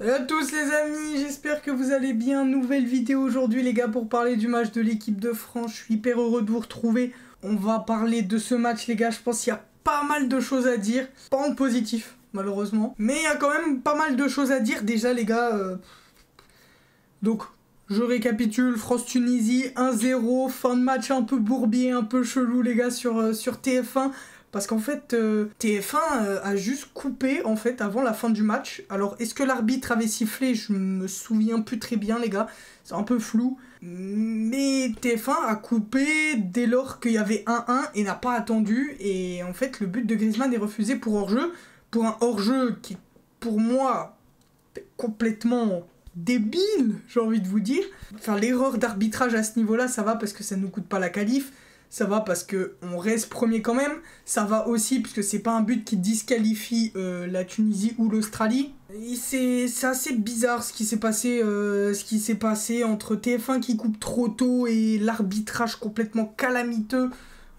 Salut à tous les amis, j'espère que vous allez bien. Nouvelle vidéo aujourd'hui les gars pour parler du match de l'équipe de France. Je suis hyper heureux de vous retrouver. On va parler de ce match les gars, je pense qu'il y a pas mal de choses à dire. Pas en positif malheureusement, mais il y a quand même pas mal de choses à dire déjà les gars. Donc je récapitule, France-Tunisie 1-0, fin de match un peu bourbier, un peu chelou les gars sur TF1. Parce qu'en fait, TF1 a juste coupé en fait avant la fin du match. Alors, est-ce que l'arbitre avait sifflé? Je me souviens plus très bien, les gars. C'est un peu flou. Mais TF1 a coupé dès lors qu'il y avait 1-1 et n'a pas attendu. Et en fait, le but de Griezmann est refusé pour hors-jeu. Pour un hors-jeu qui, pour moi, est complètement débile, j'ai envie de vous dire. Enfin, l'erreur d'arbitrage à ce niveau-là, ça va parce que ça ne nous coûte pas la qualif. Ça va parce qu'on reste premier quand même. Ça va aussi parce que c'est pas un but qui disqualifie la Tunisie ou l'Australie. C'est assez bizarre ce qui s'est passé, entre TF1 qui coupe trop tôt et l'arbitrage complètement calamiteux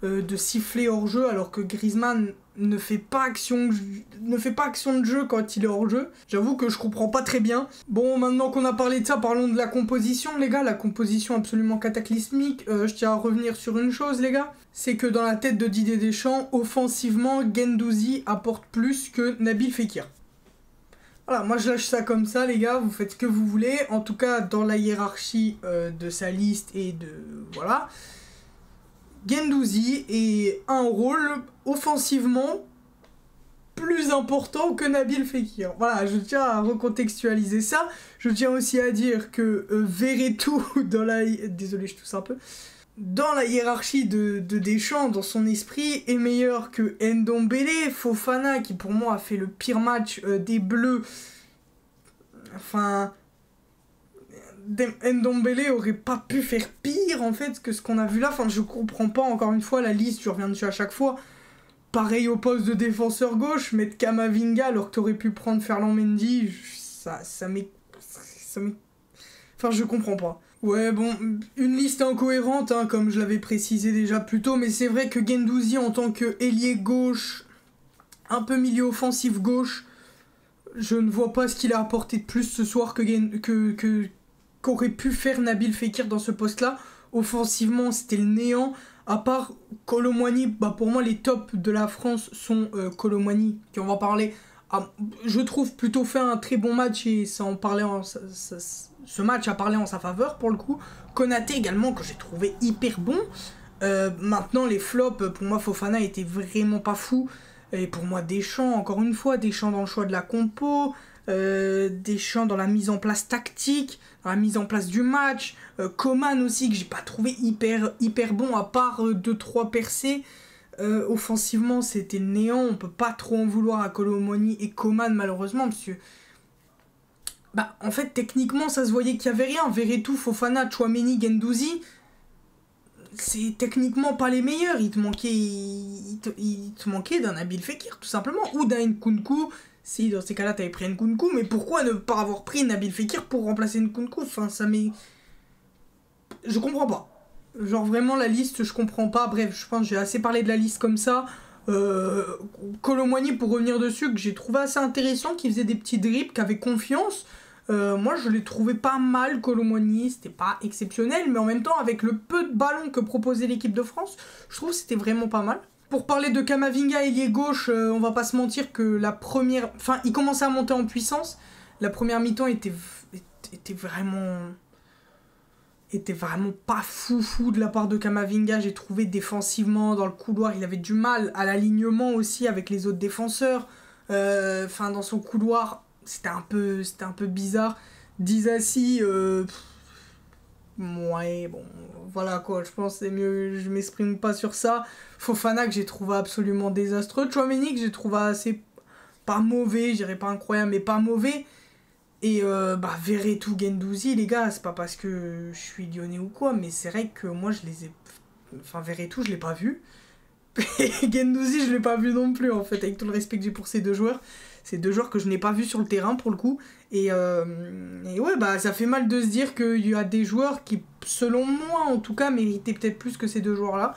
de siffler hors jeu alors que Griezmann ne fait pas action de jeu quand il est hors jeu. J'avoue que je comprends pas très bien. Bon, maintenant qu'on a parlé de ça, parlons de la composition les gars, la composition absolument cataclysmique. Je tiens à revenir sur une chose les gars, c'est que dans la tête de Didier Deschamps, offensivement, Guendouzi apporte plus que Nabil Fekir. Voilà, moi je lâche ça comme ça les gars, vous faites ce que vous voulez. En tout cas, dans la hiérarchie de sa liste et de... voilà... Guendouzi est un rôle offensivement plus important que Nabil Fekir. Voilà, je tiens à recontextualiser ça. Je tiens aussi à dire que Verretou, dans la... Désolé, je tousse un peu. Dans la hiérarchie de Deschamps, dans son esprit, est meilleur que Ndombele, Fofana, qui pour moi a fait le pire match des Bleus. Enfin... Ndombele aurait pas pu faire pire en fait que ce qu'on a vu là. Enfin, je comprends pas encore une fois la liste, je reviens dessus à chaque fois. Pareil au poste de défenseur gauche, mettre Camavinga alors que t'aurais pu prendre Ferland Mendy, ça m'est... Enfin, je comprends pas. Ouais, bon, une liste incohérente, hein, comme je l'avais précisé déjà plus tôt, mais c'est vrai que Guendouzi en tant que ailier gauche, un peu milieu offensif gauche, je ne vois pas ce qu'il a apporté de plus ce soir qu'aurait pu faire Nabil Fekir dans ce poste-là. Offensivement, c'était le néant. À part Kolo Muani, bah pour moi, les tops de la France sont Kolo Muani, qui on va parler, je trouve plutôt fait un très bon match et ça en parlait ce match a parlé en sa faveur pour le coup. Konaté également, que j'ai trouvé hyper bon. Maintenant, les flops, pour moi, Fofana était vraiment pas fou. Et pour moi, Deschamps, encore une fois, Deschamps dans le choix de la compo. Deschamps dans la mise en place tactique, dans la mise en place du match, Coman aussi que j'ai pas trouvé hyper bon à part 2-3 percées. Offensivement c'était le néant, on peut pas trop en vouloir à Kolo Muani et Coman malheureusement parce que bah en fait techniquement ça se voyait qu'il y avait rien. Verretou, Fofana, Tchouaméni, Guendouzi, c'est techniquement pas les meilleurs, il te manquait d'un Nabil Fekir tout simplement ou d'un Nkunku. Si dans ces cas-là t'avais pris Nkunku, mais pourquoi ne pas avoir pris Nabil Fekir pour remplacer Nkunku? Enfin, ça m'est... Je comprends pas. Genre vraiment la liste, je comprends pas. Bref, je pense que j'ai assez parlé de la liste comme ça. Kolo Muani, pour revenir dessus, que j'ai trouvé assez intéressant, qui faisait des petits dribbles, qui avait confiance. Moi, je l'ai trouvé pas mal, Kolo Muani. C'était pas exceptionnel, mais en même temps, avec le peu de ballons que proposait l'équipe de France, je trouve que c'était vraiment pas mal. Pour parler de Camavinga, ailier gauche, on va pas se mentir que la première... Enfin, il commençait à monter en puissance. La première mi-temps était vraiment pas fou de la part de Camavinga. J'ai trouvé défensivement, dans le couloir, il avait du mal à l'alignement aussi avec les autres défenseurs. Enfin, dans son couloir, c'était un peu bizarre. Disasi... ouais, bon, voilà quoi, je pense que c'est mieux, je m'exprime pas sur ça. Fofana que j'ai trouvé absolument désastreux. Tchouaméni que j'ai trouvé assez, pas mauvais, je dirais pas incroyable, mais pas mauvais. Et bah Verretou, Guendouzi, les gars, c'est pas parce que je suis lyonnais ou quoi, mais c'est vrai que moi je les ai... Enfin Verretou, je l'ai pas vu. Et Guendouzi, je l'ai pas vu non plus en fait, avec tout le respect que j'ai pour ces deux joueurs. C'est deux joueurs que je n'ai pas vus sur le terrain pour le coup. Et ouais, bah ça fait mal de se dire qu'il y a des joueurs qui, selon moi en tout cas, méritaient peut-être plus que ces deux joueurs-là.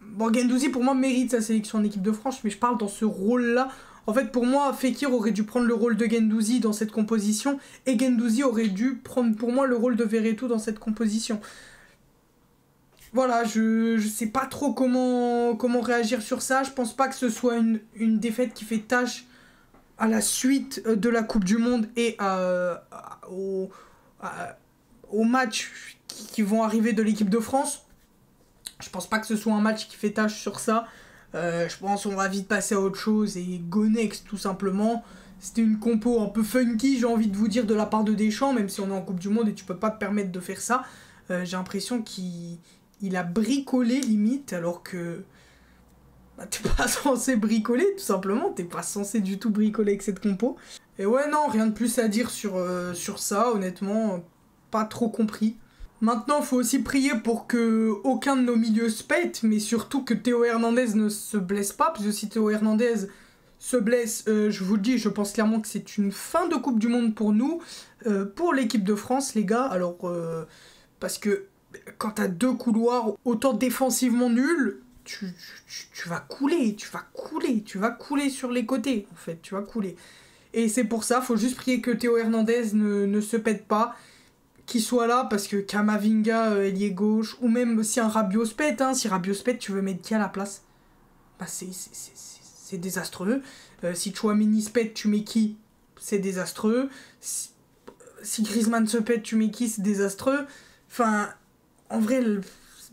Bon, Guendouzi pour moi mérite sa sélection en équipe de France, mais je parle dans ce rôle-là En fait, pour moi, Fekir aurait dû prendre le rôle de Guendouzi dans cette composition, et Guendouzi aurait dû prendre pour moi le rôle de Verretou dans cette composition. Voilà, je sais pas trop comment réagir sur ça. Je pense pas que ce soit une défaite qui fait tâche à la suite de la Coupe du Monde et aux matchs qui vont arriver de l'équipe de France. Je pense pas que ce soit un match qui fait tâche sur ça. Je pense qu'on va vite passer à autre chose et go next tout simplement. C'était une compo un peu funky, j'ai envie de vous dire, de la part de Deschamps, même si on est en Coupe du Monde et tu peux pas te permettre de faire ça. J'ai l'impression qu'il a bricolé limite, alors que bah, t'es pas censé bricoler tout simplement, t'es pas censé du tout bricoler avec cette compo. Et ouais non, rien de plus à dire sur ça, honnêtement, pas trop compris. Maintenant, il faut aussi prier pour que aucun de nos milieux se pète, mais surtout que Théo Hernandez ne se blesse pas, parce que si Théo Hernandez se blesse, je vous le dis, je pense clairement que c'est une fin de Coupe du Monde pour nous, pour l'équipe de France, les gars. Alors, parce que quand t'as deux couloirs autant défensivement nuls, tu vas couler, tu vas couler sur les côtés, en fait, tu vas couler. Et c'est pour ça, faut juste prier que Théo Hernandez ne se pète pas, qu'il soit là, parce que Camavinga, ailier gauche, ou même si un Rabiot se pète, hein, si Rabiot se pète, tu veux mettre qui à la place? Bah c'est désastreux. Si Tchouaméni se pète, tu mets qui? C'est désastreux. Si Griezmann se pète, tu mets qui? C'est désastreux. Enfin, en vrai,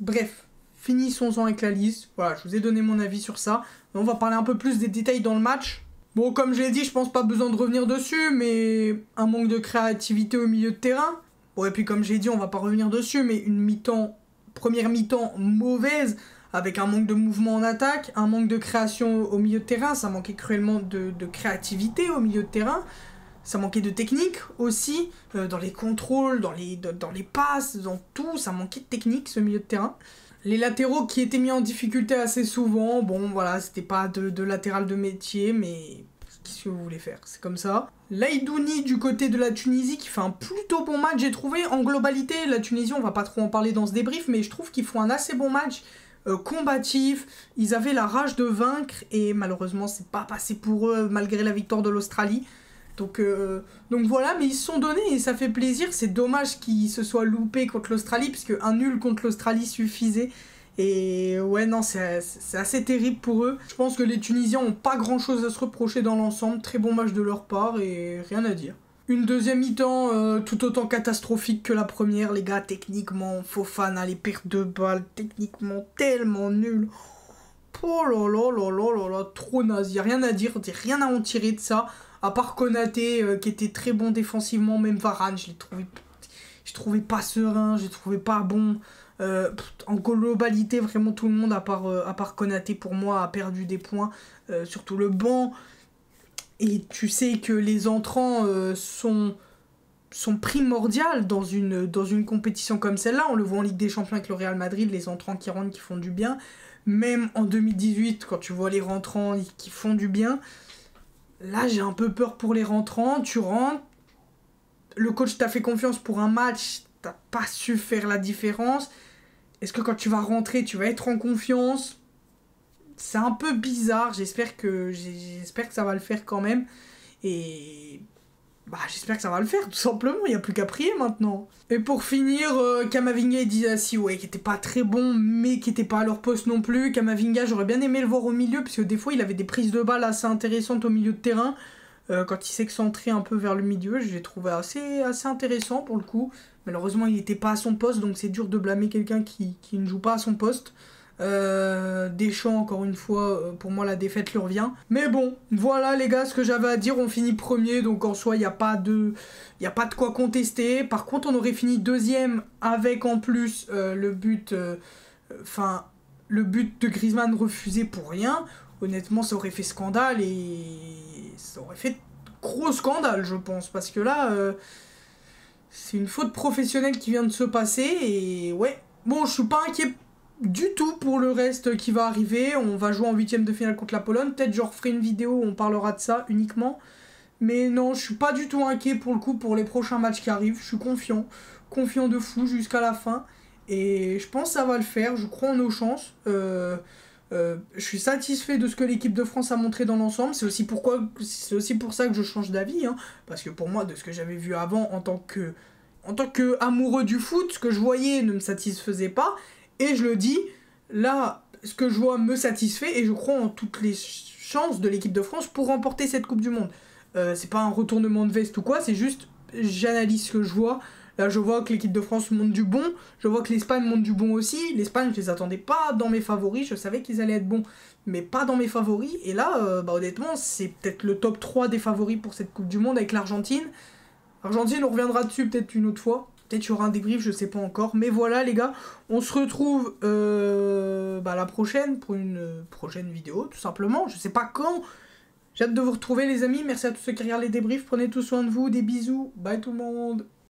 bref, finissons-en avec la liste. Voilà, je vous ai donné mon avis sur ça. On va parler un peu plus des détails dans le match. Bon, comme je l'ai dit, je pense pas besoin de revenir dessus, mais un manque de créativité au milieu de terrain. Bon, et puis comme j'ai dit, on va pas revenir dessus, mais première mi-temps mauvaise, avec un manque de mouvement en attaque, un manque de création au milieu de terrain, ça manquait cruellement de créativité au milieu de terrain, ça manquait de technique aussi, dans les contrôles, dans les passes, dans tout, ça manquait de technique ce milieu de terrain. Les latéraux qui étaient mis en difficulté assez souvent, bon voilà, c'était pas de latéral de métier, mais qu'est-ce que vous voulez faire, c'est comme ça. Laïdouni du côté de la Tunisie qui fait un plutôt bon match, j'ai trouvé. En globalité, la Tunisie, on va pas trop en parler dans ce débrief, mais je trouve qu'ils font un assez bon match, combatif. Ils avaient la rage de vaincre et malheureusement, c'est pas passé pour eux malgré la victoire de l'Australie. Donc voilà, mais ils se sont donnés et ça fait plaisir. C'est dommage qu'ils se soient loupés contre l'Australie, puisque un nul contre l'Australie suffisait. Et ouais, non, c'est assez terrible pour eux. Je pense que les Tunisiens ont pas grand chose à se reprocher dans l'ensemble. Très bon match de leur part et rien à dire. Une deuxième mi-temps tout autant catastrophique que la première, les gars. Techniquement, Fofana, les pertes de balles, techniquement tellement nul. Oh là là là là là là, trop naze. Y'a rien à dire, rien à en tirer de ça. À part Konaté qui était très bon défensivement, même Varane, je trouvais pas serein, je trouvais pas bon. En globalité, vraiment tout le monde, à part Konaté, pour moi, a perdu des points. Surtout le banc. Et tu sais que les entrants sont primordiales dans une compétition comme celle-là. On le voit en Ligue des Champions avec le Real Madrid, les entrants qui rentrent, qui font du bien. Même en 2018, quand tu vois les rentrants qui font du bien, là j'ai un peu peur pour les rentrants. Tu rentres, le coach t'a fait confiance pour un match, t'as pas su faire la différence. Est-ce que quand tu vas rentrer, tu vas être en confiance? C'est un peu bizarre, j'espère que ça va le faire quand même. Et bah j'espère que ça va le faire, tout simplement, il n'y a plus qu'à prier maintenant. Et pour finir, Camavinga et Disasi, ouais, qui était pas très bon, mais qui était pas à leur poste non plus. Camavinga, j'aurais bien aimé le voir au milieu, parce que des fois il avait des prises de balles assez intéressantes au milieu de terrain. Quand il s'excentrait un peu vers le milieu, je l'ai trouvé assez intéressant pour le coup. Malheureusement, il n'était pas à son poste, donc c'est dur de blâmer quelqu'un qui ne joue pas à son poste. Deschamps, encore une fois, pour moi la défaite lui revient. Mais bon, voilà les gars ce que j'avais à dire. On finit premier, donc en soi il n'y a pas de quoi contester. Par contre, on aurait fini deuxième avec en plus le but de Griezmann refusé pour rien. Honnêtement, ça aurait fait scandale et ça aurait fait gros scandale, je pense, parce que là c'est une faute professionnelle qui vient de se passer. Et ouais, bon, je suis pas inquiet du tout pour le reste qui va arriver. On va jouer en 8ème de finale contre la Pologne. Peut-être je referai une vidéo où on parlera de ça uniquement. Mais non, je suis pas du tout inquiet pour le coup pour les prochains matchs qui arrivent. Je suis confiant de fou jusqu'à la fin. Et je pense que ça va le faire. Je crois en nos chances. Je suis satisfait de ce que l'équipe de France a montré dans l'ensemble. C'est aussi pour ça que je change d'avis. Hein, parce que pour moi, de ce que j'avais vu avant en tant que amoureux du foot, ce que je voyais ne me satisfaisait pas. Et je le dis, là, ce que je vois me satisfait. Et je crois en toutes les chances de l'équipe de France pour remporter cette Coupe du Monde. C'est pas un retournement de veste ou quoi, c'est juste, j'analyse ce que je vois. Là, je vois que l'équipe de France monte du bon. Je vois que l'Espagne monte du bon aussi. L'Espagne, je les attendais pas dans mes favoris. Je savais qu'ils allaient être bons, mais pas dans mes favoris. Et là, honnêtement, c'est peut-être le top 3 des favoris pour cette Coupe du Monde avec l'Argentine. L'Argentine, on reviendra dessus peut-être une autre fois. Peut-être qu'il y aura un débrief, je sais pas encore. Mais voilà, les gars, on se retrouve la prochaine pour une prochaine vidéo, tout simplement. Je sais pas quand. J'ai hâte de vous retrouver, les amis. Merci à tous ceux qui regardent les débriefs. Prenez tout soin de vous. Des bisous. Bye tout le monde.